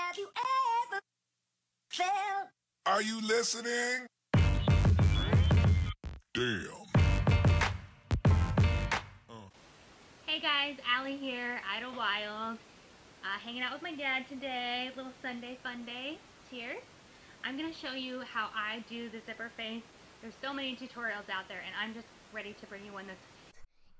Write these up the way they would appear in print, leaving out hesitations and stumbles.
Have you ever felt? Are you listening? Damn. Hey guys, Allie here, iDLEWiLD. Hanging out with my dad today, little Sunday fun day. Cheers. I'm going to show you how I do the zipper face. There's so many tutorials out there and I'm just ready to bring you one that's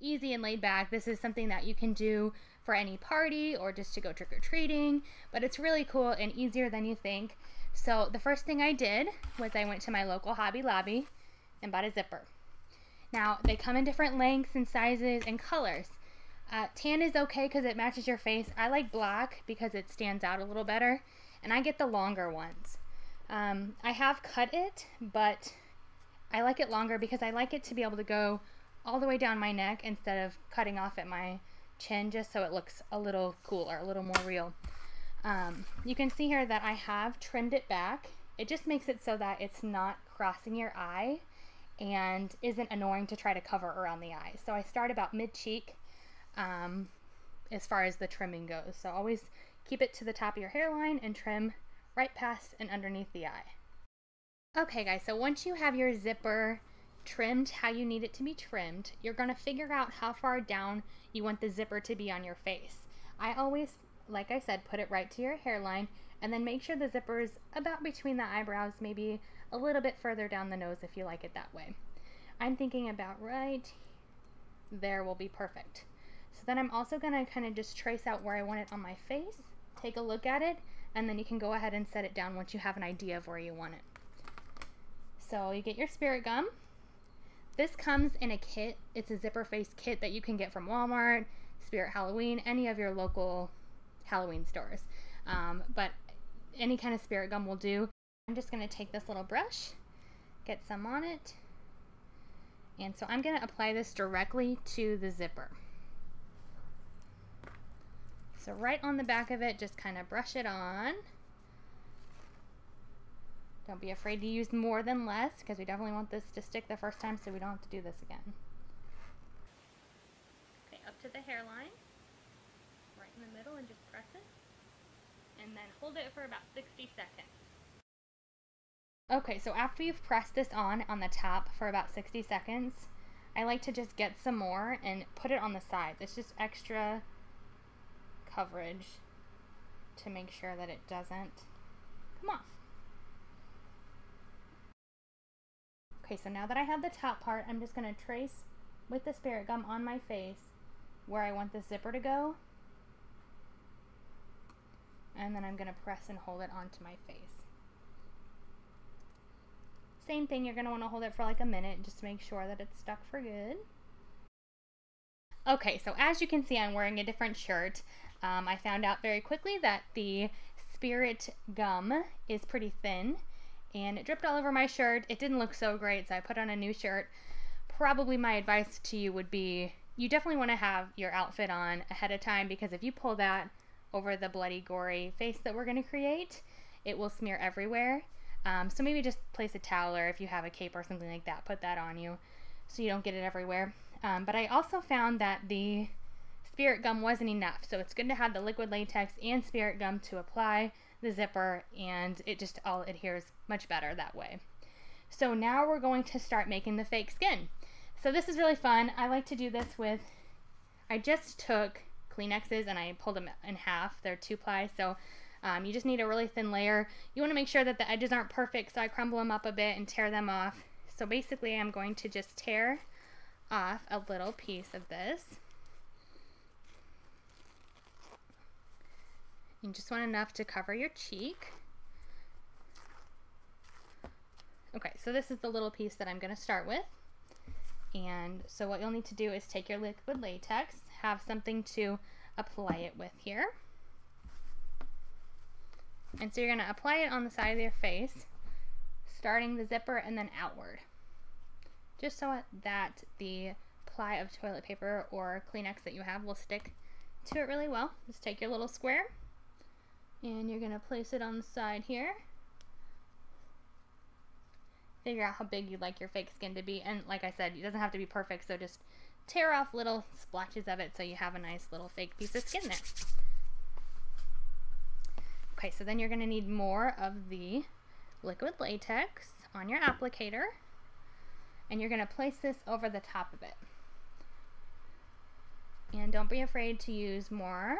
easy and laid back. This is something that you can do for any party or just to go trick-or-treating, but it's really cool and easier than you think. So the first thing I did was I went to my local Hobby Lobby and bought a zipper. Now they come in different lengths and sizes and colors. Tan is okay because it matches your face. I like black because it stands out a little better, and I get the longer ones. I have cut it, but I like it longer because I like it to be able to go all the way down my neck instead of cutting off at my chin, just so it looks a little cooler, a little more real. You can see here that I have trimmed it back. It just makes it so that it's not crossing your eye and isn't annoying to try to cover around the eye. So I start about mid-cheek as far as the trimming goes. So always keep it to the top of your hairline and trim right past and underneath the eye. Okay guys, so once you have your zipper trimmed how you need it to be trimmed, you're going to figure out how far down you want the zipper to be on your face. I always, like I said, put it right to your hairline and then make sure the zipper is about between the eyebrows, maybe a little bit further down the nose if you like it that way. I'm thinking about right there will be perfect. So then I'm also going to kind of just trace out where I want it on my face, take a look at it, and then you can go ahead and set it down once you have an idea of where you want it. So you get your spirit gum. This comes in a kit. It's a zipper face kit that you can get from Walmart, Spirit Halloween, any of your local Halloween stores. But any kind of spirit gum will do. I'm just going to take this little brush, get some on it, and so I'm going to apply this directly to the zipper. So right on the back of it, just kind of brush it on. Don't be afraid to use more than less because we definitely want this to stick the first time so we don't have to do this again. Okay, up to the hairline, right in the middle, and just press it. And then hold it for about 60 seconds. Okay, so after you've pressed this on the top for about 60 seconds, I like to just get some more and put it on the sides. It's just extra coverage to make sure that it doesn't come off. Okay, so now that I have the top part, I'm just going to trace with the spirit gum on my face where I want the zipper to go. And then I'm going to press and hold it onto my face. Same thing, you're going to want to hold it for like a minute just to make sure that it's stuck for good. Okay, so as you can see, I'm wearing a different shirt. I found out very quickly that the spirit gum is pretty thin and it dripped all over my shirt. It didn't look so great, so I put on a new shirt. Probably my advice to you would be, you definitely want to have your outfit on ahead of time, because if you pull that over the bloody, gory face that we're going to create, it will smear everywhere. So maybe just place a towel, or if you have a cape or something like that, put that on you so you don't get it everywhere. But I also found that the spirit gum wasn't enough, so it's good to have the liquid latex and spirit gum to apply the zipper, and it just all adheres much better that way. So now we're going to start making the fake skin. So this is really fun. I like to do this with, I just took Kleenexes and I pulled them in half. They're 2-ply, so you just need a really thin layer. You want to make sure that the edges aren't perfect, so I crumble them up a bit and tear them off. So basically I'm going to just tear off a little piece of this. You just want enough to cover your cheek. Okay, so this is the little piece that I'm going to start with. And so what you'll need to do is take your liquid latex, have something to apply it with here. And so you're going to apply it on the side of your face, starting the zipper and then outward. Just so that the ply of toilet paper or Kleenex that you have will stick to it really well. Just take your little square and you're going to place it on the side here. Figure out how big you'd like your fake skin to be, and like I said, it doesn't have to be perfect, so just tear off little splotches of it so you have a nice little fake piece of skin there. Okay, so then you're going to need more of the liquid latex on your applicator, and you're going to place this over the top of it. And don't be afraid to use more,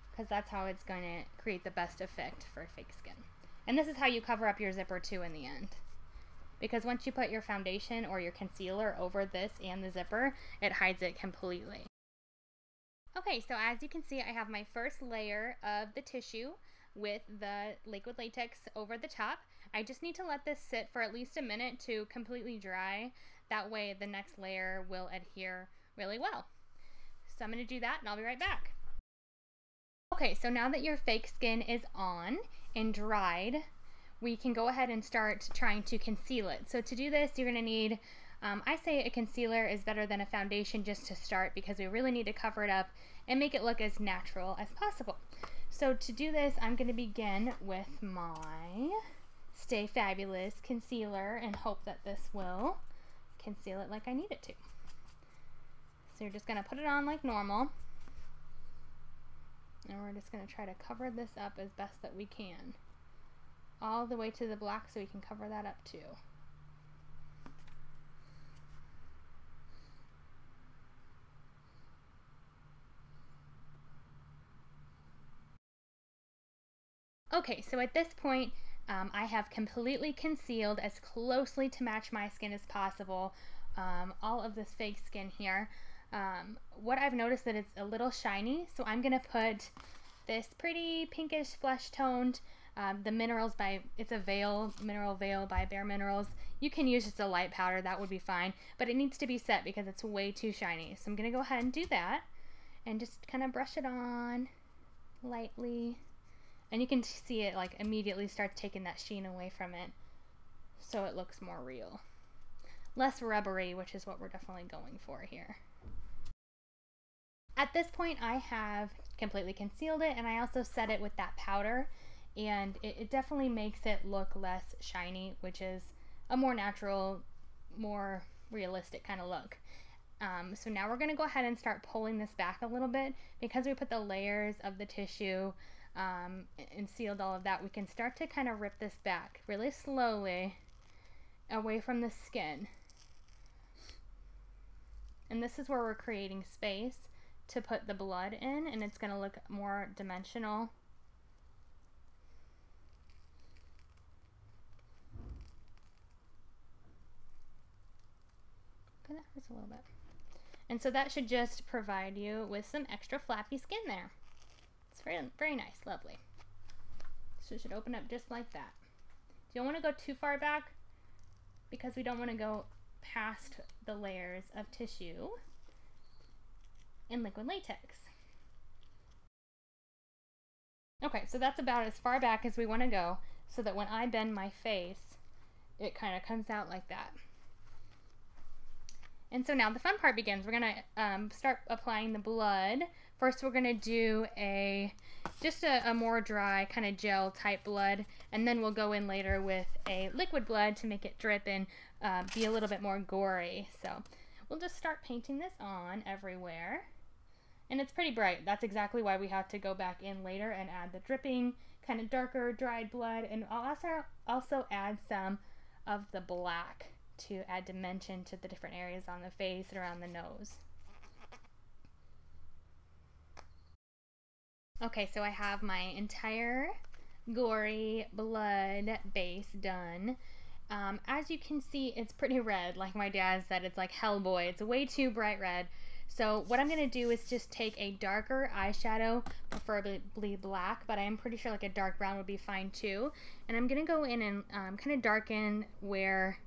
because that's how it's going to create the best effect for fake skin. And this is how you cover up your zipper too in the end, because once you put your foundation or your concealer over this and the zipper, it hides it completely. Okay, so as you can see, I have my first layer of the tissue with the liquid latex over the top. I just need to let this sit for at least a minute to completely dry. That way the next layer will adhere really well. So I'm going to do that and I'll be right back. Okay, so now that your fake skin is on and dried, we can go ahead and start trying to conceal it. So to do this, you're going to need, I say a concealer is better than a foundation just to start, because we really need to cover it up and make it look as natural as possible. So to do this, I'm going to begin with my Stay Fabulous concealer and hope that this will conceal it like I need it to. So you're just going to put it on like normal, and we're just going to try to cover this up as best that we can, all the way to the black, so we can cover that up too. Okay, so at this point, I have completely concealed as closely to match my skin as possible all of this fake skin here. What I've noticed that it's a little shiny, so I'm going to put this pretty pinkish flesh toned, the Minerals by, it's a veil, Mineral Veil by Bare Minerals. You can use just a light powder, that would be fine, but it needs to be set because it's way too shiny. So I'm going to go ahead and do that and just kind of brush it on lightly. And you can see it like immediately starts taking that sheen away from it, so it looks more real. Less rubbery, which is what we're definitely going for here. At this point, I have completely concealed it, and I also set it with that powder, and it definitely makes it look less shiny, which is a more natural, more realistic kind of look. So now we're going to go ahead and start pulling this back a little bit. Because we put the layers of the tissue and sealed all of that, we can start to kind of rip this back really slowly away from the skin. And this is where we're creating space to put the blood in, and it's going to look more dimensional. Okay, that hurts a little bit. And so that should just provide you with some extra flappy skin there. It's very, very nice, lovely. So it should open up just like that. You don't want to go too far back because we don't want to go past the layers of tissue and liquid latex. Okay, so that's about as far back as we want to go, so that when I bend my face, it kind of comes out like that. And so now the fun part begins. We're going to start applying the blood. First we're going to do just a more dry kind of gel type blood, and then we'll go in later with a liquid blood to make it drip and be a little bit more gory. So we'll just start painting this on everywhere. And it's pretty bright. That's exactly why we have to go back in later and add the dripping, kind of darker dried blood. And I'll also add some of the black to add dimension to the different areas on the face and around the nose. Okay, so I have my entire gory blood base done. As you can see, it's pretty red. Like my dad said, it's like Hellboy. It's way too bright red. So what I'm going to do is just take a darker eyeshadow, preferably black, but I am pretty sure like a dark brown would be fine too. And I'm going to go in and kind of darken where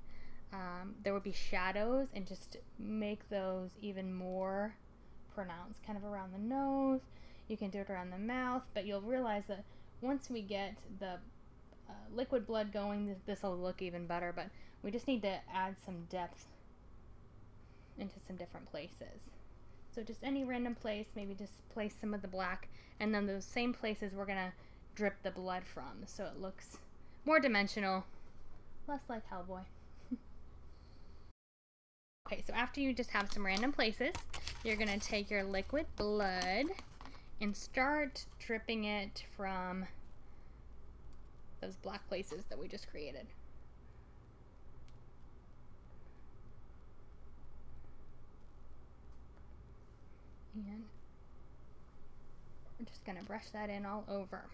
there would be shadows and just make those even more pronounced, kind of around the nose. You can do it around the mouth, but you'll realize that once we get the liquid blood going, this will look even better, but we just need to add some depth into some different places. So just any random place, maybe just place some of the black, and then those same places we're gonna drip the blood from, so it looks more dimensional, less like Hellboy. Okay, so after you just have some random places, you're gonna take your liquid blood and start dripping it from those black places that we just created. And we're just going to brush that in all over.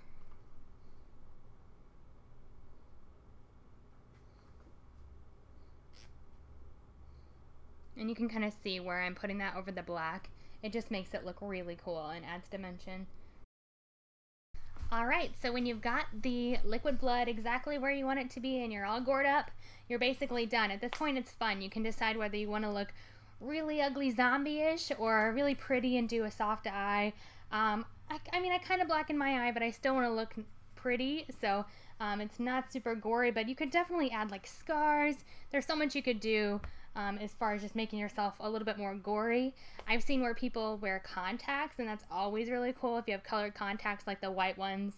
And you can kind of see where I'm putting that over the black. It just makes it look really cool and adds dimension. Alright, so when you've got the liquid blood exactly where you want it to be and you're all gored up, you're basically done. At this point it's fun. You can decide whether you want to look really ugly zombie-ish or really pretty and do a soft eye. I mean, I kind of blacken my eye, but I still want to look pretty, so it's not super gory, but you could definitely add like scars. There's so much you could do as far as just making yourself a little bit more gory. I've seen where people wear contacts, and that's always really cool if you have colored contacts like the white ones,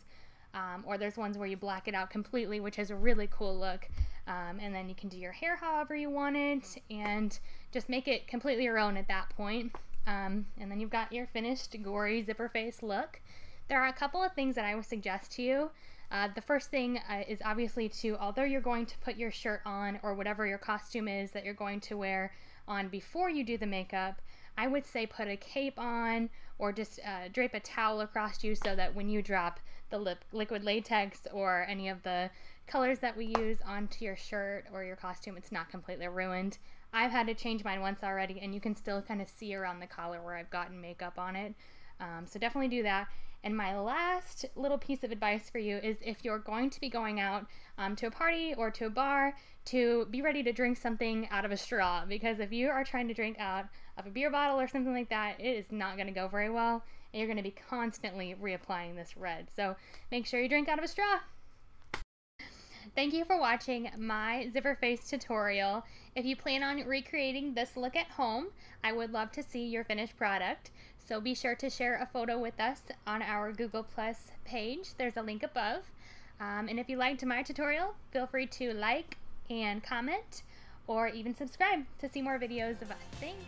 or there's ones where you black it out completely, which is a really cool look. And then you can do your hair however you want it and just make it completely your own at that point. And then you've got your finished gory zipper face look. There are a couple of things that I would suggest to you. The first thing is obviously to, although you're going to put your shirt on or whatever your costume is that you're going to wear on before you do the makeup, I would say put a cape on or just drape a towel across you so that when you drop the liquid latex or any of the colors that we use onto your shirt or your costume, it's not completely ruined. I've had to change mine once already, and you can still kind of see around the collar where I've gotten makeup on it. So definitely do that. And my last little piece of advice for you is if you're going to be going out to a party or to a bar, to be ready to drink something out of a straw, because if you are trying to drink out of a beer bottle or something like that, it is not going to go very well, and you're going to be constantly reapplying this red. So make sure you drink out of a straw. Thank you for watching my zipper face tutorial. If you plan on recreating this look at home, I would love to see your finished product. So be sure to share a photo with us on our Google Plus page. There's a link above. And if you liked my tutorial, feel free to like and comment or even subscribe to see more videos of us. Thanks.